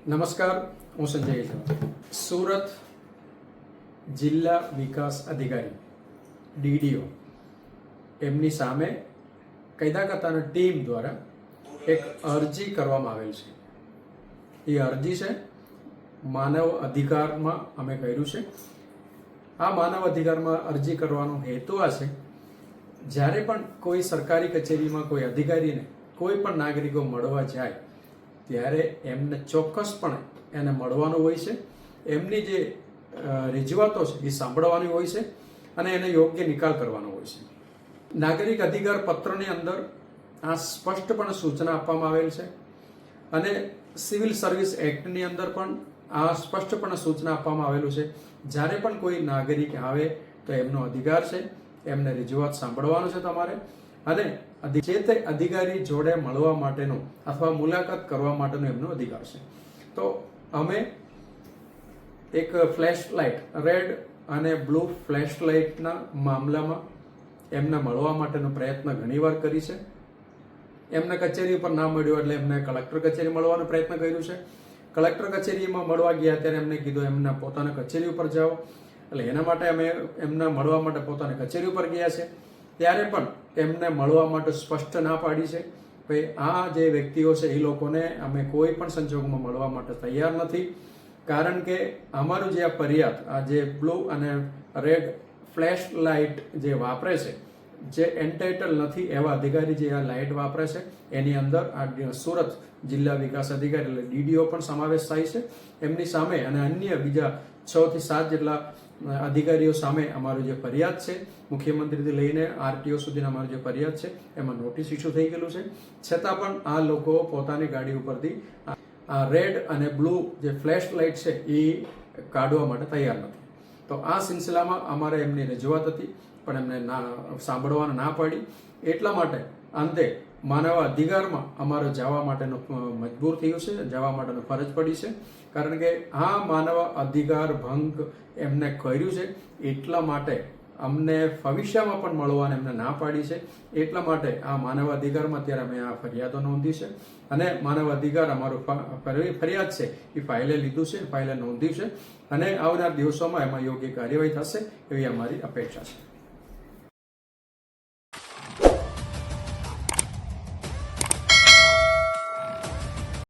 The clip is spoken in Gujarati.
નમસ્કાર, હું સંજય ઝા. સુરત જિલ્લા વિકાસ અધિકારી ડીડીઓ એમની સામે કાયદા ખાતાની ટીમ દ્વારા એક અરજી કરવામાં આવેલ છે. એ અરજી છે માનવ અધિકારમાં અમે કર્યું છે. આ માનવ અધિકારમાં અરજી કરવાનો હેતુ આ છે, જ્યારે પણ કોઈ સરકારી કચેરીમાં કોઈ અધિકારીને કોઈ પણ નાગરિકો મળવા જાય ત્યારે એમને ચોક્કસપણે એને મળવાનું હોય છે. એમની જે રજૂઆતો છે એ સાંભળવાની હોય છે અને એને યોગ્ય નિકાલ કરવાનો હોય છે. નાગરિક અધિકાર પત્રની અંદર આ સ્પષ્ટપણે સૂચના આપવામાં આવેલ છે અને સિવિલ સર્વિસ એક્ટની અંદર પણ આ સ્પષ્ટપણે સૂચના આપવામાં આવેલું છે. જ્યારે પણ કોઈ નાગરિક આવે તો એમનો અધિકાર છે, એમને રજૂઆત સાંભળવાનું છે તમારે, અને જે તે અધિકારી જોડે મળવા માટેનો અથવા મુલાકાત કરવા માટેનો એમનો અધિકાર છે. તો અમે એક ફ્લેશ લાઇટ, રેડ અને બ્લુ ફ્લેશ લાઇટના મામલામાં એમને મળવા માટેનો પ્રયત્ન ઘણીવાર કરી છે. એમને કચેરી પર ના મળ્યો એટલે એમને કલેક્ટર કચેરી મળવાનો પ્રયત્ન કર્યો છે. કલેક્ટર કચેરીમાં મળવા ગયા ત્યારે એમને કીધું એમના પોતાના કચેરી ઉપર જાઓ, એટલે એના માટે અમે એમને મળવા માટે પોતાની કચેરી ઉપર ગયા છે. ત્યારે પણ એમને મળવા માટે સ્પષ્ટ ના પાડી છે. ભાઈ આ જે વ્યક્તિઓ છે એ લોકોને અમે કોઈ પણ સંજોગોમાં મળવા માટે તૈયાર નથી, કારણ કે અમારું જે આ ફરિયાદ, આ જે બ્લુ અને રેડ ફ્લેશ લાઇટ જે વાપરે છે, જે એન્ટાઇટલ નથી એવા અધિકારી જે આ લાઇટ વાપરે છે, એની અંદર આ સુરત જિલ્લા વિકાસ અધિકારી એટલે ડીડીઓ પણ સમાવેશ થાય છે. એમની સામે અને અન્ય બીજા 6 થી 7 જેટલા અધિકારીઓ સામે અમારું જે ફરિયાદ છે, મુખ્યમંત્રીથી લઈને આરટીઓ સુધીના અમારું જે ફરિયાદ છે એમાં નોટિસ ઇસ્યુ થઈ ગયેલું છે. છતાં પણ આ લોકો પોતાની ગાડી ઉપરથી આ રેડ અને બ્લુ જે ફ્લેશ લાઇટ છે એ કાઢવા માટે તૈયાર નથી. તો આ સિલસિલામાં અમારે એમની રજૂઆત હતી, પણ એમને સાંભળવાનું ના પાડી. એટલા માટે અંતે માનવ અધિકારમાં અમારે જવા માટેનો મજબૂર થયું છે, જવા માટેનો ફરજ પડી છે, કારણ કે આ માનવ અધિકાર ભંગ એમને કર્યું છે. એટલા માટે અમને ભવિષ્યમાં પણ મળવાને એમને ના પાડી છે. એટલા માટે આ માનવ અધિકારમાં અત્યારે અમે આ ફરિયાદો નોંધી છે અને માનવ અધિકાર અમારું ફરિયાદ છે એ ફાઇલે લીધું છે, ફાઇલે નોંધ્યું છે અને આવનાર દિવસોમાં એમાં યોગ્ય કાર્યવાહી થશે એવી અમારી અપેક્ષા છે.